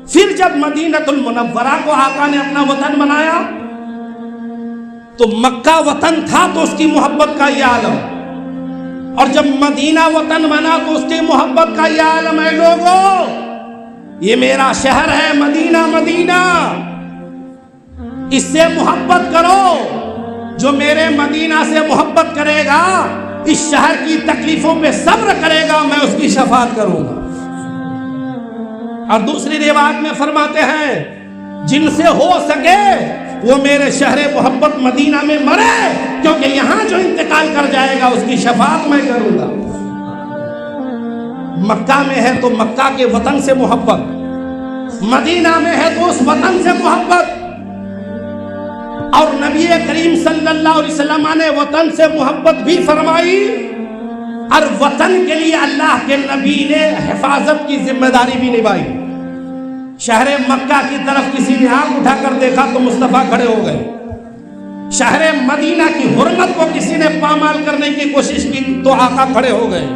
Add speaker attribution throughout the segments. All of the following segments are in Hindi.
Speaker 1: फिर जब मदीनतुल मुनव्वरा को आका ने अपना वतन बनाया तो मक्का वतन था तो उसकी मोहब्बत का यह आलम, और जब मदीना वतन बना तो उसकी मोहब्बत का यह आलम है। लोगों, ये मेरा शहर है मदीना, मदीना इससे मोहब्बत करो। जो मेरे मदीना से मोहब्बत करेगा, इस शहर की तकलीफों पे सब्र करेगा, मैं उसकी शफाअत करूंगा। और दूसरी रिवायत में फरमाते हैं, जिनसे हो सके वो मेरे शहरे मोहब्बत मदीना में मरे, क्योंकि यहां जो इंतकाल कर जाएगा उसकी शफाअत मैं करूंगा। मक्का में है तो मक्का के वतन से मोहब्बत, मदीना में है तो उस वतन से मोहब्बत। और नबी करीम सल्लल्लाहु अलैहि वसल्लम ने वतन से मोहब्बत भी फरमाई, और वतन के लिए अल्लाह के नबी ने हिफाजत की जिम्मेदारी भी निभाई। शहरे मक्का की तरफ किसी ने आंख उठाकर देखा तो मुस्तफा खड़े हो गए। शहरे मदीना की हुर्मत को किसी ने पामाल करने की कोशिश की तो आका खड़े हो गए।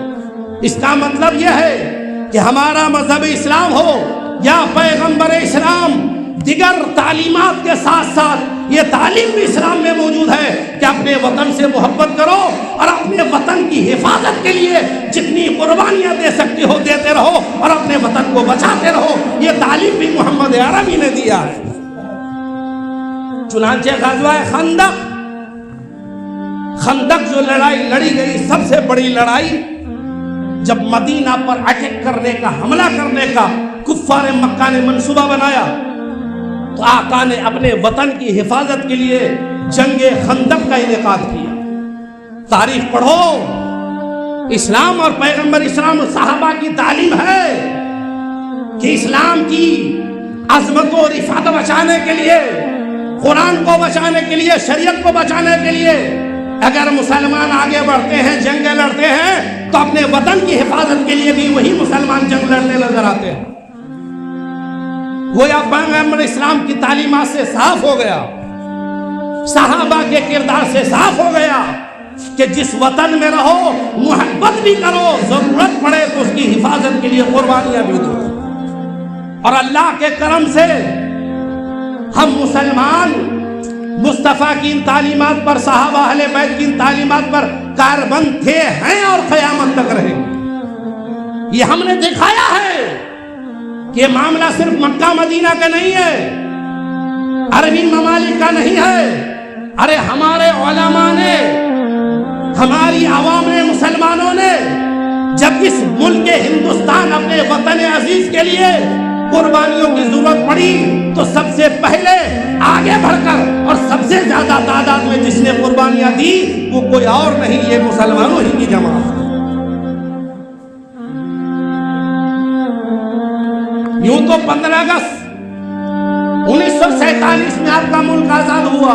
Speaker 1: इसका मतलब यह है कि हमारा मजहब इस्लाम हो या पैगंबर इस्लाम, दिगर तालीमात के साथ साथ ये तालीम भी इस्लाम में मौजूद है कि अपने वतन से मोहब्बत करो और अपने वतन की हिफाजत के लिए जितनी कुर्बानियां दे सकते हो देते रहो और अपने वतन को बचाते रहो। ये तालीम भी मोहम्मद अरबी ने दिया है। चुनांचे ग़ज़वा खंदक, खंदक जो लड़ाई लड़ी गई सबसे बड़ी लड़ाई, जब मदीना पर अटैक करने का, हमला करने का कुफ्फार मक्का ने मंसूबा बनाया तो आका ने अपने वतन की हिफाजत के लिए जंगे खंदक का इनेकाद किया। तारीख पढ़ो, इस्लाम और पैगंबर इस्लाम सहाबा की तालीम है कि इस्लाम की अजमत और रिफात बचाने के लिए, कुरान को बचाने के लिए, शरीयत को बचाने के लिए अगर मुसलमान आगे बढ़ते हैं, जंग लड़ते हैं, तो अपने वतन की हिफाजत के लिए भी वही मुसलमान जंग लड़ने नजर आते हैं। गोया पैगंबर इस्लाम की तालीमात से साफ हो गया, सहाबा के किरदार से साफ हो गया कि जिस वतन में रहो मोहब्बत भी करो, जरूरत पड़े तो उसकी हिफाजत के लिए कुर्बानियां भी दो। और अल्लाह के करम से हम मुसलमान मुस्तफ़ा की इन तालीमात पर, सहाबा अहले बैत की इन तालीमात पर कारबंद थे, हैं और क़यामत तक रहेंगे। ये हमने दिखाया है कि ये मामला सिर्फ मक्का मदीना का नहीं है, अरबी ममालिक का नहीं है। अरे हमारे उलमा ने, हमारी आवाम ने, मुसलमानों ने जब इस मुल्क हिंदुस्तान अपने वतन अजीज के लिए कुर्बानियों की जरूरत पड़ी तो सबसे पहले आगे बढ़कर और सबसे ज्यादा तादाद में जिसने कुर्बानियां दी वो कोई और नहीं, ये मुसलमानों ही की जमात। यूं तो 15 अगस्त 1947 में आपका मुल्क आजाद हुआ,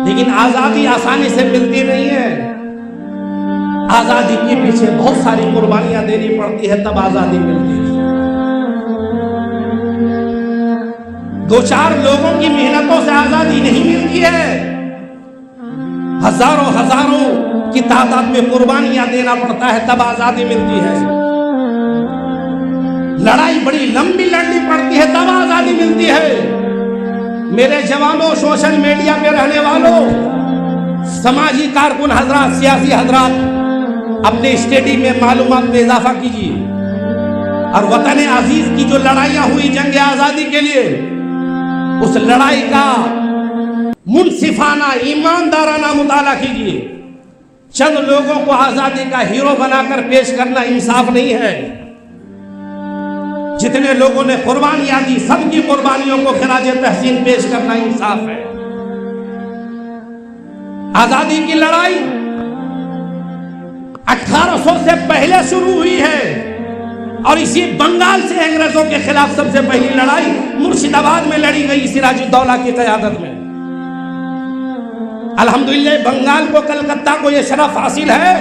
Speaker 1: लेकिन आजादी आसानी से मिलती नहीं है। आजादी के पीछे बहुत सारी कुर्बानियां देनी पड़ती है, तब आजादी मिलती है। 2-4 लोगों की मेहनतों से आजादी नहीं मिलती है, हजारों हजारों की तादाद में कुर्बानियां देना पड़ता है, तब आजादी मिलती है। लड़ाई बड़ी लंबी लड़नी पड़ती है, तब आजादी मिलती है। मेरे जवानों, सोशल मीडिया पे रहने वालों, समाजी कारकुन हजरात, सियासी हजरात, अपने स्टडी में मालूमात में इजाफा कीजिए और वतन अजीज की जो लड़ाइयां हुई जंग आजादी के लिए, उस लड़ाई का मुनसिफाना, ईमानदाराना मुताला कीजिए। चंद लोगों को आजादी का हीरो बनाकर पेश करना इंसाफ नहीं है। जितने लोगों ने कुर्बानियां दी, सबकी कुर्बानियों को खिराजे तहसीन पेश करना इंसाफ है। आजादी की लड़ाई 1800 से पहले शुरू हुई है और इसी बंगाल से अंग्रेजों के खिलाफ सबसे पहली लड़ाई मुर्शिदाबाद में लड़ी गई सिराजुद्दौला की क़यादत में। अल्हम्दुलिल्लाह बंगाल को, कलकत्ता को यह शरफ हासिल है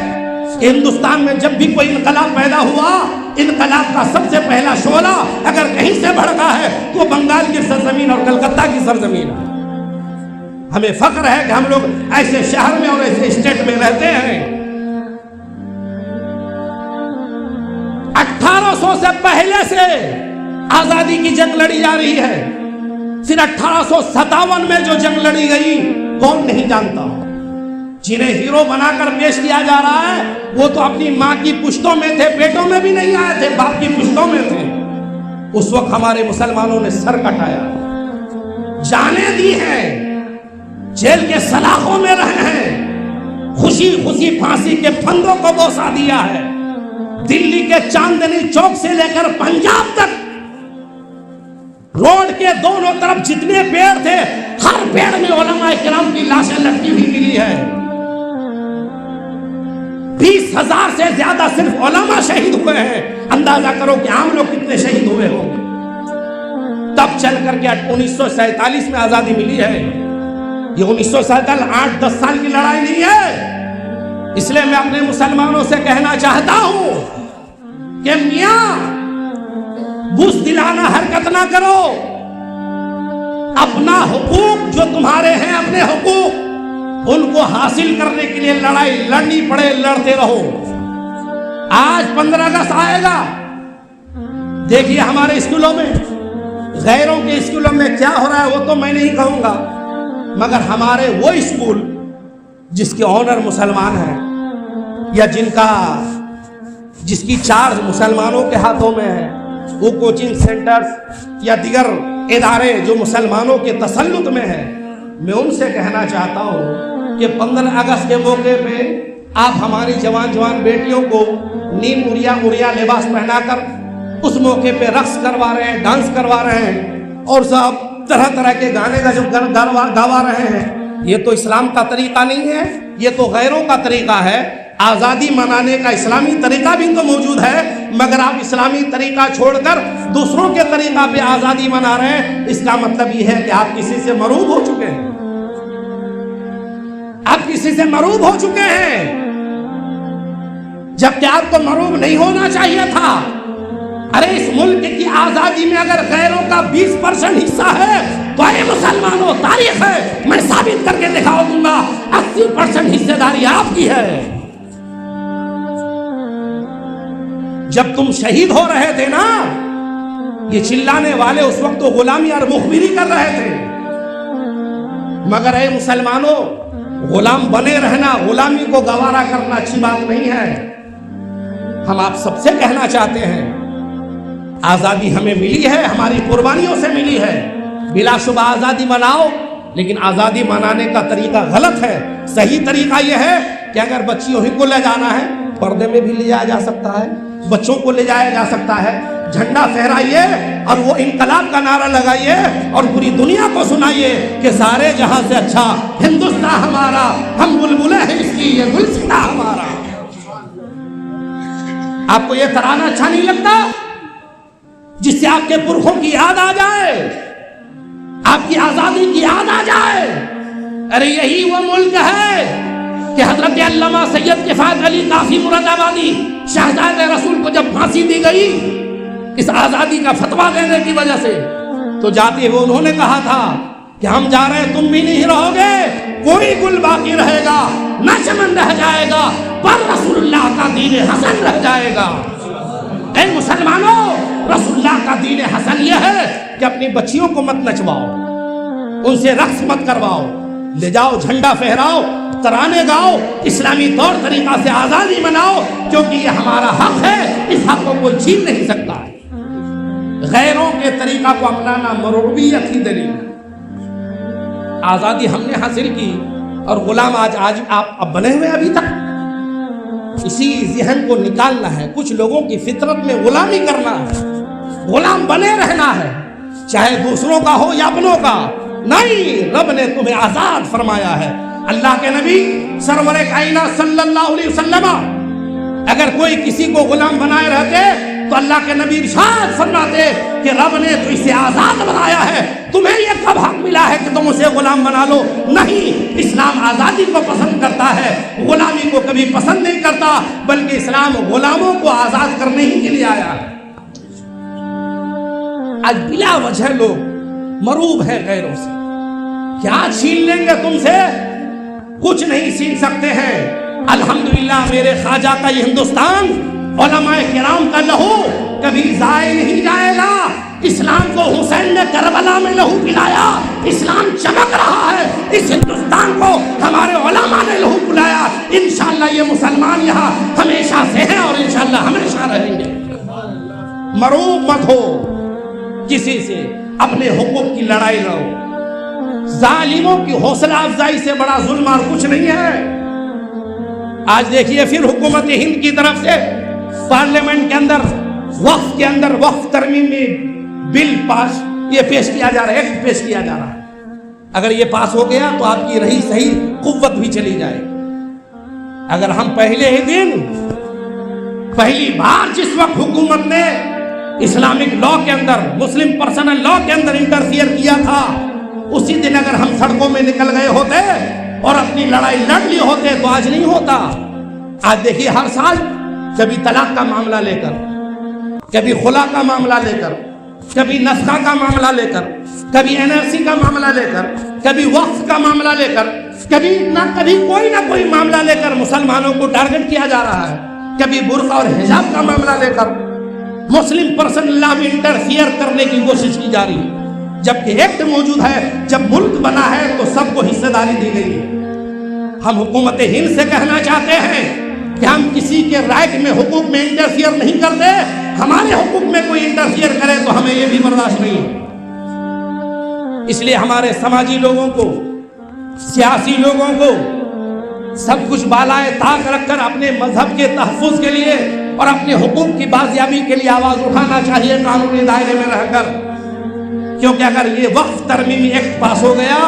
Speaker 1: कि हिंदुस्तान में जब भी कोई इनकलाब पैदा हुआ, इनकलाब का सबसे पहला शोला अगर कहीं से भड़का है तो बंगाल की सरजमीन और कलकत्ता की सरजमीन। हमें फख्र है कि हम लोग ऐसे शहर में और ऐसे स्टेट में रहते हैं। 1800 से पहले से आजादी की जंग लड़ी जा रही है। फिर 1857 में जो जंग लड़ी गई कौन नहीं जानता। जिन्हें हीरो बनाकर पेश किया जा रहा है वो तो अपनी माँ की पुश्तों में थे, पेटों में भी नहीं आए थे, बाप की पुश्तों में थे। उस वक्त हमारे मुसलमानों ने सर कटाया, जाने दी हैं, जेल के सलाखों में रहे हैं, खुशी खुशी फांसी के फंदों को बोसा दिया है। दिल्ली के चांदनी चौक से लेकर पंजाब तक रोड के दोनों तरफ जितने पेड़ थे हर पेड़ में उलमा किराम की लाशें लटकी हुई मिली है। 20,000 से ज्यादा सिर्फ उलमा शहीद हुए हैं। अंदाजा करो कि आम लोग कितने शहीद हुए होंगे। तब चल करके 1947 में आजादी मिली है। ये 1947 8-10 साल की लड़ाई नहीं है। इसलिए मैं अपने मुसलमानों से कहना चाहता हूं कि मियां बुज़दिलाना हरकत ना करो। अपना हुकूक जो तुम्हारे हैं, अपने हुकूक उनको हासिल करने के लिए लड़ाई लड़नी पड़े, लड़ते रहो। आज 15 अगस्त आएगा, देखिए हमारे स्कूलों में, गैरों के स्कूलों में क्या हो रहा है वो तो मैं नहीं कहूंगा, मगर हमारे वो स्कूल जिसके ऑनर मुसलमान हैं या जिसकी चार्ज मुसलमानों के हाथों में है, वो कोचिंग सेंटर्स या दिगर इदारे जो मुसलमानों के तसल्लुत में है, मैं उनसे कहना चाहता हूँ कि 15 अगस्त के मौके पे आप हमारी जवान बेटियों को नीम उरिया लिबास पहनाकर उस मौके पे रक्स करवा रहे हैं, डांस करवा रहे हैं और सब तरह तरह के गाने का जो गावा रहे हैं। ये तो इस्लाम का तरीका नहीं है, ये तो गैरों का तरीका है। आज़ादी मनाने का इस्लामी तरीका भी तो मौजूद है, मगर आप इस्लामी तरीका छोड़कर दूसरों के तरीका पे आज़ादी मना रहे हैं। इसका मतलब ये है कि आप किसी से मरूब हो चुके हैं, आप किसी से मरूब हो चुके हैं, जबकि आपको मरूब नहीं होना चाहिए था। अरे इस मुल्क की आज़ादी में अगर गैरों का 20% हिस्सा है तो अरे मुसलमानों तारीख है, मैं साबित करके दिखा दूंगा 80% हिस्सेदारी आपकी है। जब तुम शहीद हो रहे थे ना, ये चिल्लाने वाले उस वक्त तो गुलामी और मुखबिरी कर रहे थे, मगर ऐ मुसलमानों, गुलाम बने रहना, गुलामी को गवारा करना अच्छी बात नहीं है। हम आप सबसे कहना चाहते हैं, आजादी हमें मिली है, हमारी कुर्बानियों से मिली है, बिलाशुबा आजादी मनाओ, लेकिन आजादी मनाने का तरीका गलत है। सही तरीका यह है कि अगर बच्चियों ही को ले जाना है, पर्दे में भी ले जाया जा सकता है, बच्चों को ले जाया जा सकता है, झंडा फहराइए और वो इनकलाब का नारा लगाइए और पूरी दुनिया को सुनाइए कि सारे जहां से अच्छा हिंदुस्तान हमारा, हम बुलबुले हैं इसकी, ये गुलसिता हमारा। आपको ये तराना अच्छा नहीं लगता जिससे आपके पुरखों की याद आ जाए, आपकी आजादी की याद आ जाए? अरे यही वो मुल्क है कि हजरत अल्लामा सैयद किफायत अली काफी मुरादाबादी शहजादे रसूल को जब फांसी दी गई इस आजादी का फतवा देने की वजह से, तो जाते हुए उन्होंने कहा था कि हम जा रहे हैं, तुम भी नहीं रहोगे, कोई गुल बाकी रहेगा, न चमन रह जाएगा, पर रसूलुल्लाह का दीन हसन रह जाएगा। ऐ मुसलमानों, रसूलुल्लाह का दीन हसन यह है कि अपनी बच्चियों को मत नचवाओ, उनसे रक्स मत करवाओ, ले जाओ झंडा फहराओ, तराने गाओ, इस्लामी तौर तरीका से आजादी मनाओ, क्योंकि ये हमारा हक है, इस हक को कोई छीन नहीं सकता। गैरों के तरीका को अपनाना मरूबियत की दलील है। आजादी हमने हासिल की और गुलाम आज आप बने हुए अभी तक। इसी जहन को निकालना है। कुछ लोगों की फितरत में गुलामी करना है, गुलाम बने रहना है, चाहे दूसरों का हो या अपनों का। नहीं, रब ने तुम्हें आजाद फरमाया है। अल्लाह के नबी सरवरे कायनात सल्लल्लाहु अलैहि वसल्लम अगर कोई किसी को गुलाम बनाए रहते तो अल्लाह के नबी इरशाद फरमाते कि रब ने तो इसे आजाद बनाया है, तुम्हें यह कब हक मिला है कि तुम उसे गुलाम बना लो? नहीं, इस्लाम आजादी को पसंद करता है, गुलामी को कभी पसंद नहीं करता, बल्कि इस्लाम गुलामों को आजाद करने ही के लिए आया है। आज बिला वजह लोग मरूब हैं गैरों से, क्या छीन लेंगे तुमसे? कुछ नहीं छीन सकते हैं। अल्हम्दुलिल्लाह मेरे ख्वाजा का ये हिंदुस्तान, उलमाए किराम का लहू कभी जाए नहीं जाएगा। करबला में लहू पिलाया, इस्लाम चमक रहा है। इस हिंदुस्तान को हमारे उलमा ने लहू पिलाया। इंशाअल्लाह ये मुसलमान यहाँ हमेशा से हैं और इंशाअल्लाह हमेशा रहेंगे। मरूब मत हो किसी से, अपने हुकूक की लड़ाई लड़ो। जालिमों की हौसला अफजाई से बड़ा जुल्म और कुछ नहीं है। आज देखिए फिर हुकूमत हिंद की तरफ से पार्लियामेंट के अंदर वक्फ तरमीमी बिल पास ये पेश किया जा रहा है, एक्ट पेश किया जा रहा है। अगर ये पास हो गया तो आपकी रही सही कुव्वत भी चली जाएगी। अगर हम पहले ही दिन पहली बार जिस वक्त हुकूमत ने इस्लामिक लॉ के अंदर, मुस्लिम पर्सनल लॉ के अंदर इंटरफियर किया था, उसी दिन अगर हम सड़कों में निकल गए होते और अपनी लड़ाई लड़ ली होते तो आज नहीं होता। आज देखिए हर साल कभी तलाक का मामला लेकर, कभी खुला का मामला लेकर, कभी नस्खा का मामला लेकर, कभी एनआरसी का मामला लेकर, कभी वक्फ का मामला लेकर, कभी कोई ना कोई मामला लेकर मुसलमानों को टारगेट किया जा रहा है। कभी बुर्का और हिजाब का मामला लेकर मुस्लिम पर्सनल लॉ में इंटरफियर करने की कोशिश की जा रही है। जबकि एक्ट मौजूद है, जब मुल्क बना है तो सबको हिस्सेदारी दी गई है। हम हुकूमत हिंद से कहना चाहते हैं कि हम किसी के राइट में, हुकूक में इंटरफियर नहीं करते। हमारे हुकूक में कोई इंटरफियर करे तो हमें यह भी बर्दाश्त नहीं है। इसलिए हमारे समाजी लोगों को, सियासी लोगों को सब कुछ बालाए ताक रखकर अपने मजहब के तहफ़्फ़ुज़ के लिए और अपने हुकूक की बाजियाबी के लिए आवाज उठाना चाहिए कानूनी दायरे में रहकर। क्योंकि अगर ये वक्फ तरमीमी एक्ट पास हो गया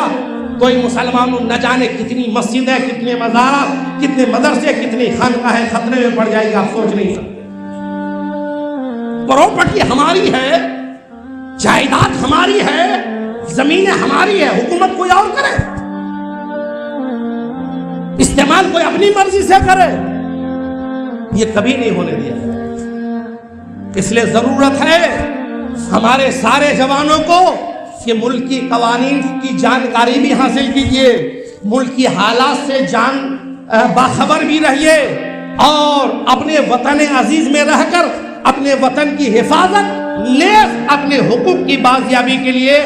Speaker 1: तो ये मुसलमानों न जाने कितनी मस्जिदें, कितने मज़ारा, कितने मदरसे, कितनी खानकाहें खतरे में पड़ जाएगी, आप सोच नहीं सकते। प्रॉपर्टी हमारी है, जायदाद हमारी है, जमीनें हमारी है, हुकूमत कोई और करे, इस्तेमाल कोई अपनी मर्जी से करे, ये कभी नहीं होने दिया। इसलिए जरूरत है हमारे सारे जवानों को कि मुल्क की कवानीन की जानकारी भी हासिल कीजिए, मुल्क की हालात से बाखबर भी रहिए और अपने वतन अजीज में रहकर अपने वतन की हिफाजत ले, अपने हुकूक की बाजियाबी के लिए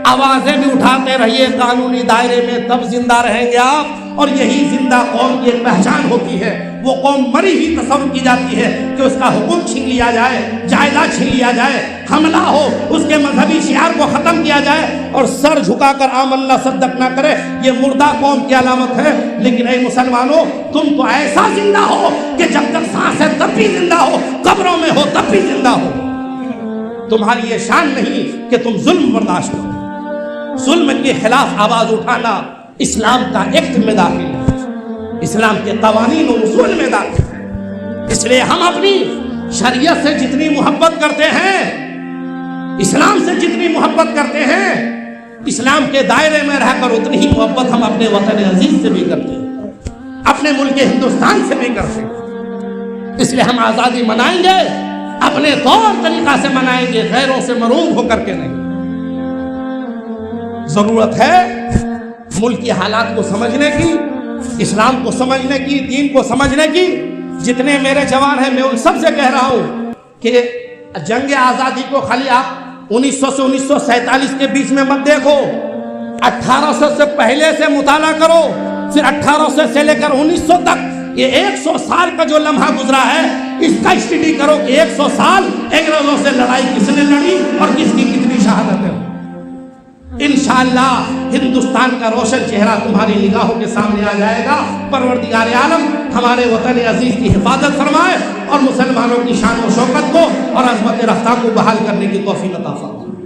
Speaker 1: आवाजें भी उठाते रहिए कानूनी दायरे में। तब जिंदा रहेंगे आप, और यही जिंदा कौम की एक पहचान होती है। वो कौम मरी ही तस्वुर की जाती है कि उसका हुकूक छीन लिया जाए, जायदाद छीन लिया जाए, हमला हो, उसके मजहबी शियार को खत्म किया जाए और सर झुकाकर आमन्ना सद्दक ना करे। ये मुर्दा कौम की अलामत है। लेकिन ऐ मुसलमानों, तुम तो ऐसा जिंदा हो कि जब तक सांस है तब भी जिंदा हो, कब्रों में हो तब भी जिंदा हो। तुम्हारी ये शान नहीं कि तुम जुल्म बर्दाश्त करो। जुल्म के खिलाफ आवाज उठाना इस्लाम का एक्ट में दाखिल है, इस्लाम के कवानीन और उसूल में दाखिल है। इसलिए हम अपनी शरीयत से जितनी मोहब्बत करते हैं, इस्लाम से जितनी मोहब्बत करते हैं, इस्लाम के दायरे में रहकर उतनी ही मोहब्बत हम अपने वतन अजीज से भी करते हैं, अपने मुल्क हिंदुस्तान से भी करते हैं। इसलिए हम आज़ादी मनाएंगे, अपने तौर तरीका से मनाएंगे, गैरों से मरूब होकर के नहीं। जरूरत है मुल्क की हालात को समझने की, इस्लाम को समझने की, दीन को समझने की। जितने मेरे जवान हैं मैं उन सब से कह रहा हूं कि जंग आज़ादी को खाली आप 1900 से 1947 के बीच में मत देखो, 1800 से पहले से मुताला करो, फिर 1800 से लेकर 1900 तक ये 100 साल का जो लम्हा गुजरा है इसका स्टडी करो कि 100 साल अंग्रेजों से लड़ाई किसने लड़ी और किसकी कितनी शहादतें। इंशाअल्लाह हिंदुस्तान का रोशन चेहरा तुम्हारी निगाहों के सामने आ जाएगा। परवरदिगार आलम हमारे वतन अजीज की हिफाजत फरमाए और मुसलमानों की शान और शौकत को और अज़मत रफ्ता को बहाल करने की तौफीक अता फरमाए।